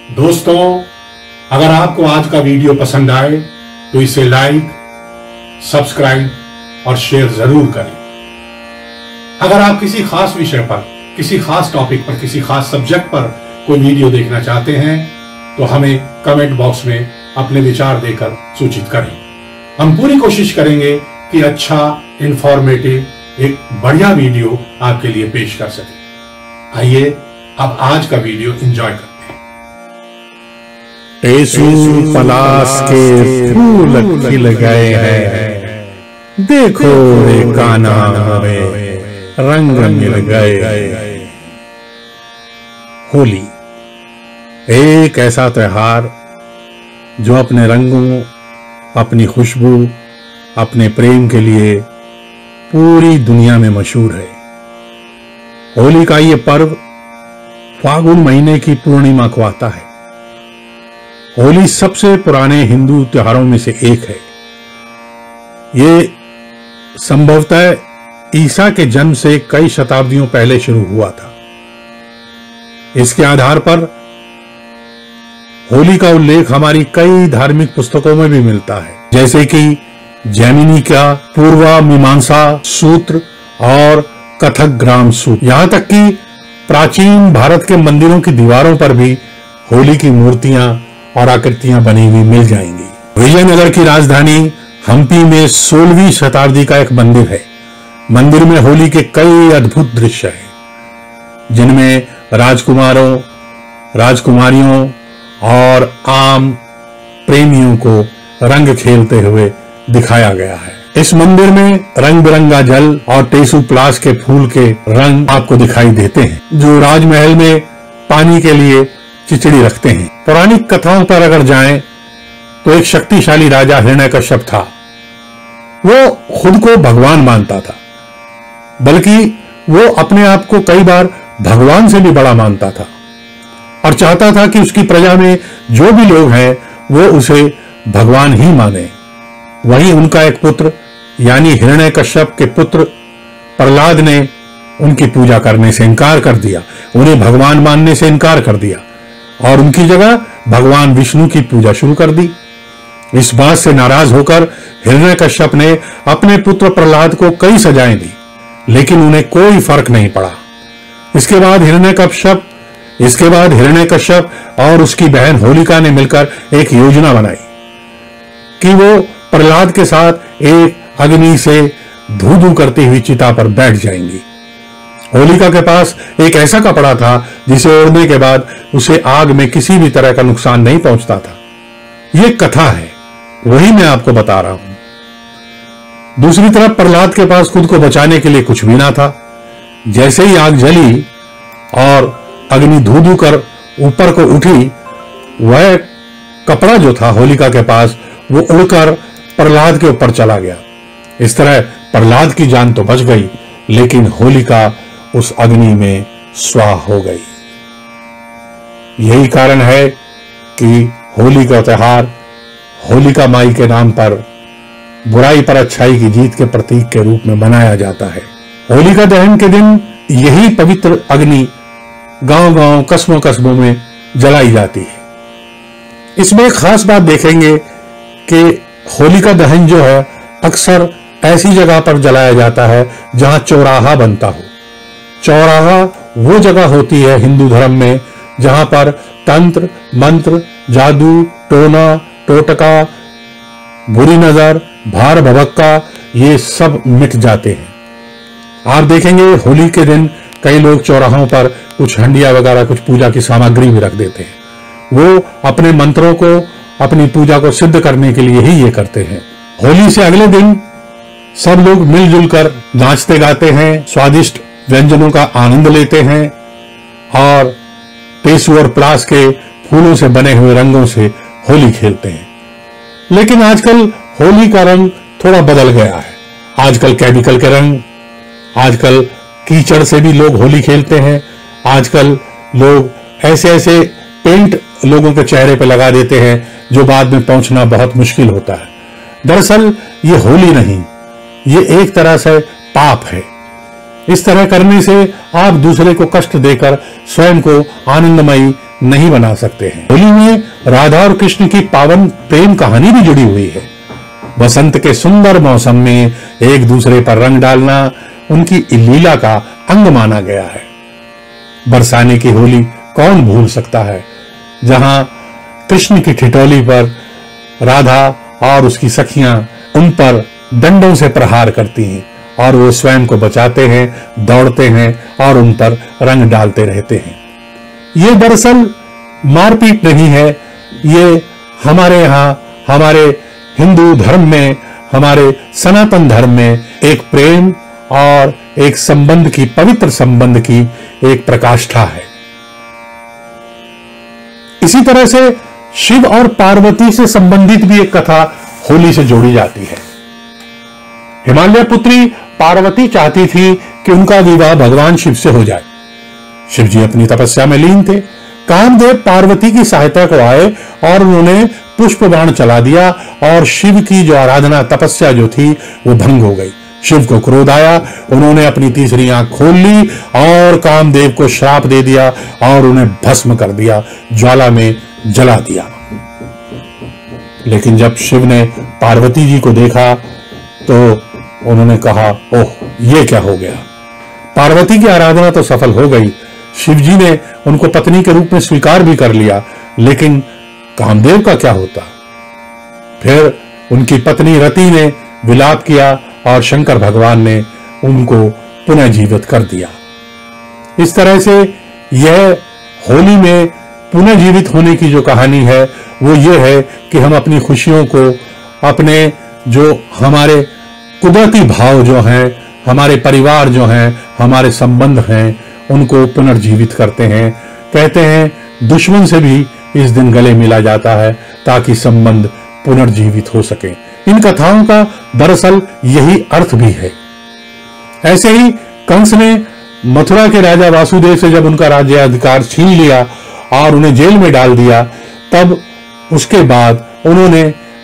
दोस्तों, अगर आपको आज का वीडियो पसंद आए तो इसे लाइक, सब्सक्राइब और शेयर जरूर करें। अगर आप किसी खास विषय पर, किसी खास टॉपिक पर, किसी खास सब्जेक्ट पर कोई वीडियो देखना चाहते हैं तो हमें कमेंट बॉक्स में अपने विचार देकर सूचित करें। हम पूरी कोशिश करेंगे कि अच्छा, इंफॉर्मेटिव, एक बढ़िया वीडियो आपके लिए पेश कर सके। आइए अब आज का वीडियो एंजॉय करते हैं। टेसू पलाश के फूल खिल गए हैं, देखो रे कान्हा हमें रंग मिल गए। होली एक ऐसा त्योहार जो अपने रंगों, अपनी खुशबू, अपने प्रेम के लिए पूरी दुनिया में मशहूर है। होली का ये पर्व फागुन महीने की पूर्णिमा को आता है। होली सबसे पुराने हिंदू त्योहारों में से एक है। ये संभवतः ईसा के जन्म से कई शताब्दियों पहले शुरू हुआ था। इसके आधार पर होली का उल्लेख हमारी कई धार्मिक पुस्तकों में भी मिलता है, जैसे कि जैमिनी का पूर्वा मीमांसा सूत्र और कथक ग्राम सूत्र। यहां तक कि प्राचीन भारत के मंदिरों की दीवारों पर भी होली की मूर्तियां और आकृतियां बनी हुई मिल जाएंगी। विजयनगर की राजधानी हम्पी में 16वीं शताब्दी का एक मंदिर है। मंदिर में होली के कई अद्भुत दृश्य हैं, जिनमें राजकुमारों, राजकुमारियों और आम प्रेमियों को रंग खेलते हुए दिखाया गया है। इस मंदिर में रंग बिरंगा जल और टेसू पलाश के फूल के रंग आपको दिखाई देते हैं, जो राजमहल में पानी के लिए चिचड़ी रखते हैं। पौराणिक कथाओं पर अगर जाएं तो एक शक्तिशाली राजा हिरण्यकश्यप था। वो खुद को भगवान मानता था, बल्कि वो अपने आप को कई बार भगवान से भी बड़ा मानता था और चाहता था कि उसकी प्रजा में जो भी लोग हैं वो उसे भगवान ही माने। वहीं उनका एक पुत्र यानी हिरण्यकश्यप के पुत्र प्रहलाद ने उनकी पूजा करने से इनकार कर दिया, उन्हें भगवान मानने से इनकार कर दिया और उनकी जगह भगवान विष्णु की पूजा शुरू कर दी। इस बात से नाराज होकर हिरण्यकश्यप ने अपने पुत्र प्रहलाद को कई सजाएं दी, लेकिन उन्हें कोई फर्क नहीं पड़ा। इसके बाद हिरण्यकश्यप और उसकी बहन होलिका ने मिलकर एक योजना बनाई कि वो प्रहलाद के साथ एक अग्नि से धू-धू करती हुई चिता पर बैठ जाएंगी। होलिका के पास एक ऐसा कपड़ा था जिसे ओढ़ने के बाद उसे आग में किसी भी तरह का नुकसान नहीं पहुंचता था। यह कथा है, वही मैं आपको बता रहा हूं। दूसरी तरफ प्रहलाद के पास खुद को बचाने के लिए कुछ भी ना था। जैसे ही आग जली और अग्नि धू-धू कर ऊपर को उठी, वह कपड़ा जो था होलिका के पास वो उड़कर प्रहलाद के ऊपर चला गया। इस तरह प्रहलाद की जान तो बच गई, लेकिन होलिका उस अग्नि में स्वाह हो गई। यही कारण है कि होली का त्योहार होलिका माई के नाम पर बुराई पर अच्छाई की जीत के प्रतीक के रूप में मनाया जाता है। होलिका दहन के दिन यही पवित्र अग्नि गांव-गांव, कस्बों में जलाई जाती है। इसमें एक खास बात देखेंगे कि होलिका दहन जो है अक्सर ऐसी जगह पर जलाया जाता है जहां चौराहा बनता हो। चौराहा वो जगह होती है हिंदू धर्म में जहां पर तंत्र, मंत्र, जादू, टोना, टोटका, बुरी नजर, भार भभक्का ये सब मिट जाते हैं। आप देखेंगे होली के दिन कई लोग चौराहों पर कुछ हंडिया वगैरह, कुछ पूजा की सामग्री भी रख देते हैं। वो अपने मंत्रों को, अपनी पूजा को सिद्ध करने के लिए ही ये करते हैं। होली से अगले दिन सब लोग मिलजुल कर नाचते गाते हैं, स्वादिष्ट व्यंजनों का आनंद लेते हैं और टेसू और पलाश के फूलों से बने हुए रंगों से होली खेलते हैं। लेकिन आजकल होली का रंग थोड़ा बदल गया है। आजकल केमिकल के रंग, आजकल कीचड़ से भी लोग होली खेलते हैं। आजकल लोग ऐसे पेंट लोगों के चेहरे पर लगा देते हैं जो बाद में पहुंचना बहुत मुश्किल होता है। दरअसल ये होली नहीं, ये एक तरह से पाप है। इस तरह करने से आप दूसरे को कष्ट देकर स्वयं को आनंदमयी नहीं बना सकते हैं। होली में राधा और कृष्ण की पावन प्रेम कहानी भी जुड़ी हुई है। बसंत के सुंदर मौसम में एक दूसरे पर रंग डालना उनकी लीला का अंग माना गया है। बरसाने की होली कौन भूल सकता है, जहां कृष्ण की ठिठोली पर राधा और उसकी सखियां उन पर डंडों से प्रहार करती हैं और वो स्वयं को बचाते हैं, दौड़ते हैं और उन पर रंग डालते रहते हैं। ये दरअसल मारपीट नहीं है, ये हमारे यहाँ, हमारे हिंदू धर्म में, हमारे सनातन धर्म में एक प्रेम और एक संबंध की, पवित्र संबंध की एक प्रकाष्ठा है। इसी तरह से शिव और पार्वती से संबंधित भी एक कथा होली से जोड़ी जाती है। हिमालय पुत्री पार्वती चाहती थी कि उनका विवाह भगवान शिव से हो जाए। शिव जी अपनी तपस्या में लीन थे। कामदेव पार्वती की सहायता को आए और उन्होंने पुष्प बाण चला दिया और शिव की जो आराधना, तपस्या जो थी वो भंग हो गई। शिव को क्रोध आया, उन्होंने अपनी तीसरी आंख खोल ली और कामदेव को श्राप दे दिया और उन्हें भस्म कर दिया, ज्वाला में जला दिया। लेकिन जब शिव ने पार्वती जी को देखा तो उन्होंने कहा, ओह, ये क्या हो गया। पार्वती की आराधना तो सफल हो गई, शिव जी ने उनको पत्नी के रूप में स्वीकार भी कर लिया, लेकिन कामदेव का क्या होता। फिर उनकी पत्नी रति ने विलाप किया और शंकर भगवान ने उनको पुनः जीवित कर दिया। इस तरह से यह होली में पुनः जीवित होने की जो कहानी है वो ये है कि हम अपनी खुशियों को, अपने जो हमारे कुदरती भाव जो हैं, हमारे परिवार जो हैं, हमारे संबंध हैं, उनको पुनर्जीवित करते हैं। कहते हैं दुश्मन से भी इस दिन गले मिला जाता है ताकि संबंध पुनर्जीवित हो सके। इन कथाओं का दरअसल यही अर्थ भी है। ऐसे ही कंस ने मथुरा के राजा वासुदेव से जब उनका राज्याधिकार छीन लिया और उन्हें जेल में डाल दिया, तब उसके बाद उन्होंने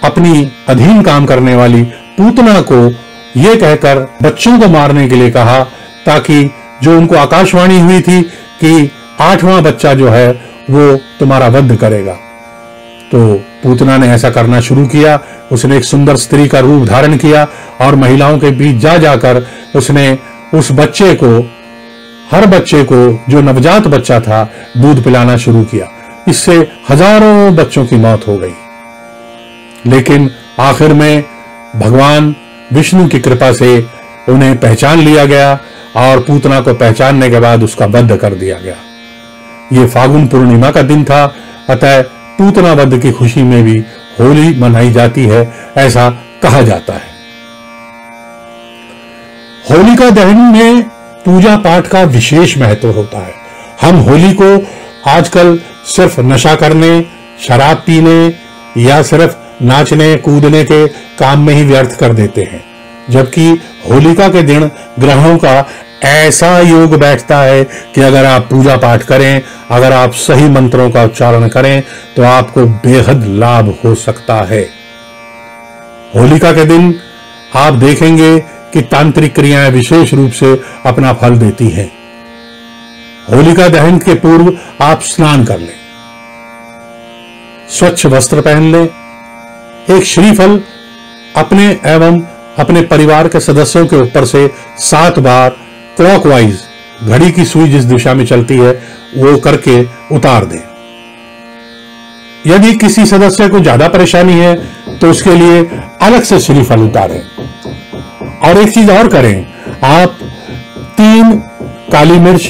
अपनी अधीन काम करने वाली पूतना को यह कहकर बच्चों को मारने के लिए कहा, ताकि जो उनको आकाशवाणी हुई थी कि 8वां बच्चा जो है वो तुम्हारा वध करेगा। तो पूतना ने ऐसा करना शुरू किया। उसने एक सुंदर स्त्री का रूप धारण किया और महिलाओं के बीच जा जाकर उसने उस बच्चे को, हर बच्चे को, जो नवजात बच्चा था, दूध पिलाना शुरू किया। इससे हजारों बच्चों की मौत हो गई। लेकिन आखिर में भगवान विष्णु की कृपा से उन्हें पहचान लिया गया और पूतना को पहचानने के बाद उसका वध कर दिया गया। ये फागुन पूर्णिमा का दिन था, अतः पूतना वध की खुशी में भी होली मनाई जाती है, ऐसा कहा जाता है। होलिका दहन में पूजा पाठ का विशेष महत्व होता है। हम होली को आजकल सिर्फ नशा करने, शराब पीने या सिर्फ नाचने कूदने के काम में ही व्यर्थ कर देते हैं, जबकि होलिका के दिन ग्रहों का ऐसा योग बैठता है कि अगर आप पूजा पाठ करें, अगर आप सही मंत्रों का उच्चारण करें तो आपको बेहद लाभ हो सकता है। होलिका के दिन आप देखेंगे कि तांत्रिक क्रियाएं विशेष रूप से अपना फल देती हैं। होलिका दहन के पूर्व आप स्नान कर लें, स्वच्छ वस्त्र पहन लें, एक श्रीफल अपने एवं अपने परिवार के सदस्यों के ऊपर से 7 बार क्लॉकवाइज, घड़ी की सुई जिस दिशा में चलती है वो करके उतार दें। यदि किसी सदस्य को ज्यादा परेशानी है तो उसके लिए अलग से श्रीफल उतारें। और एक चीज और करें, आप 3 काली मिर्च,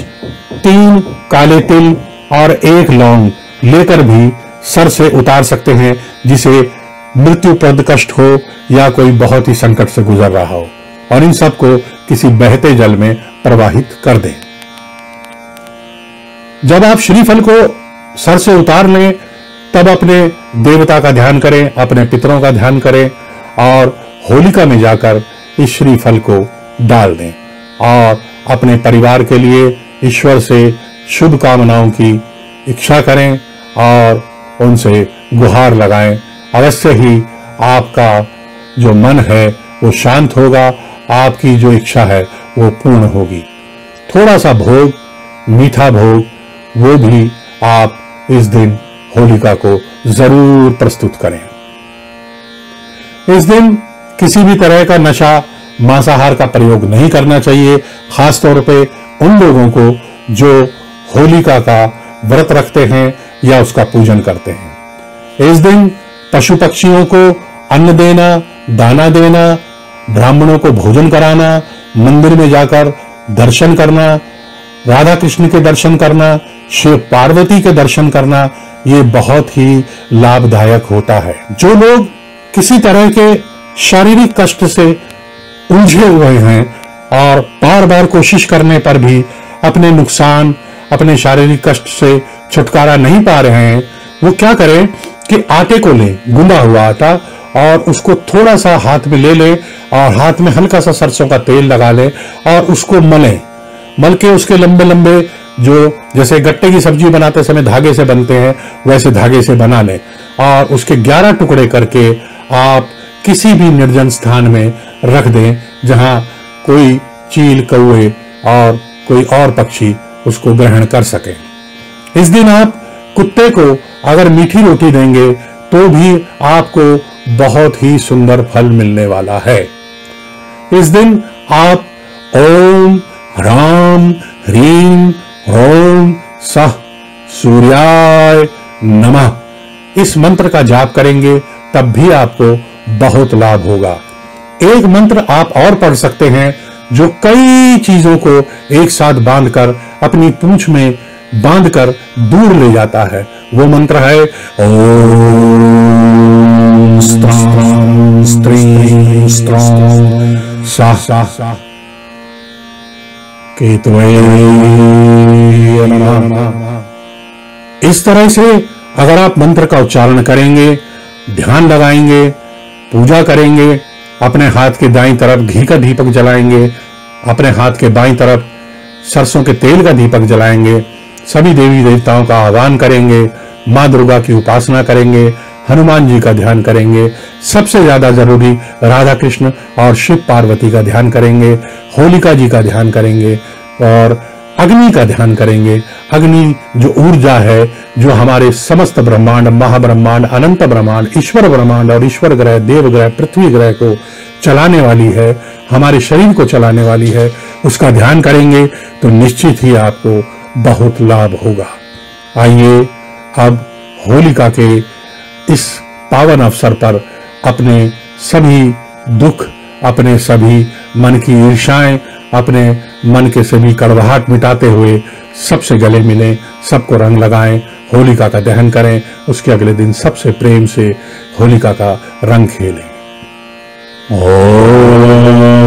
3 काले तिल और 1 लौंग लेकर भी सर से उतार सकते हैं, जिसे मृत्युप्रद कष्ट हो या कोई बहुत ही संकट से गुजर रहा हो, और इन सबको किसी बहते जल में प्रवाहित कर दें। जब आप श्रीफल को सर से उतार लें तब अपने देवता का ध्यान करें, अपने पितरों का ध्यान करें और होलिका में जाकर इस श्रीफल को डाल दें और अपने परिवार के लिए ईश्वर से शुभ कामनाओं की इच्छा करें और उनसे गुहार लगाएं। अवश्य ही आपका जो मन है वो शांत होगा, आपकी जो इच्छा है वो पूर्ण होगी। थोड़ा सा भोग, मीठा भोग, वो भी आप इस दिन होलिका को जरूर प्रस्तुत करें। इस दिन किसी भी तरह का नशा, मांसाहार का प्रयोग नहीं करना चाहिए, खासतौर पे उन लोगों को जो होलिका का व्रत रखते हैं या उसका पूजन करते हैं। इस दिन पशु पक्षियों को अन्न देना, दाना देना, ब्राह्मणों को भोजन कराना, मंदिर में जाकर दर्शन करना, राधा कृष्ण के दर्शन करना, शिव पार्वती के दर्शन करना, ये बहुत ही लाभदायक होता है। जो लोग किसी तरह के शारीरिक कष्ट से उलझे हुए हैं और बार बार कोशिश करने पर भी अपने नुकसान, अपने शारीरिक कष्ट से छुटकारा नहीं पा रहे हैं, वो क्या करें कि आटे को ले, गूंदा हुआ आटा, और उसको थोड़ा सा हाथ में ले ले और हाथ में हल्का सा सरसों का तेल लगा ले और उसको मल के उसके लंबे लंबे, जो जैसे गट्टे की सब्जी बनाते समय धागे से बनते हैं वैसे धागे से बना ले और उसके 11 टुकड़े करके आप किसी भी निर्जन स्थान में रख दें जहां कोई चील, कौवे और कोई और पक्षी उसको ग्रहण कर सके। इस दिन आप कुत्ते को अगर मीठी रोटी देंगे तो भी आपको बहुत ही सुंदर फल मिलने वाला है। इस दिन आप ओम ह्राम ह्रीम ह्रौम सः सूर्याय नमः इस मंत्र का जाप करेंगे तब भी आपको बहुत लाभ होगा। एक मंत्र आप और पढ़ सकते हैं जो कई चीजों को एक साथ बांधकर अपनी पूंछ में बांधकर दूर ले जाता है। वो मंत्र है ओम स्त्रां स्त्रीं स्त्रां सः केतवे नमः। इस तरह से अगर आप मंत्र का उच्चारण करेंगे, ध्यान लगाएंगे, पूजा करेंगे, अपने हाथ के दाईं तरफ घी का दीपक जलाएंगे, अपने हाथ के बाईं तरफ सरसों के तेल का दीपक जलाएंगे, सभी देवी देवताओं का आह्वान करेंगे, मां दुर्गा की उपासना करेंगे, हनुमान जी का ध्यान करेंगे, सबसे ज्यादा जरूरी राधा कृष्ण और शिव पार्वती का ध्यान करेंगे, होलिका जी का ध्यान करेंगे और अग्नि का ध्यान करेंगे। अग्नि जो ऊर्जा है, जो हमारे समस्त ब्रह्मांड, महाब्रह्मांड, अनंत ब्रह्मांड, ईश्वर ब्रह्मांड और ईश्वर ग्रह, देव ग्रह, पृथ्वी ग्रह को चलाने वाली है, हमारे शरीर को चलाने वाली है, उसका ध्यान करेंगे तो निश्चित ही आपको बहुत लाभ होगा। आइए अब होलिका के इस पावन अवसर पर अपने सभी दुख, अपने सभी मन की ईर्ष्याएं, अपने मन के सभी कड़वाहट मिटाते हुए सबसे गले मिलें, सबको रंग लगाएं, होलिका का दहन करें, उसके अगले दिन सबसे प्रेम से होलिका का रंग खेलें। ओम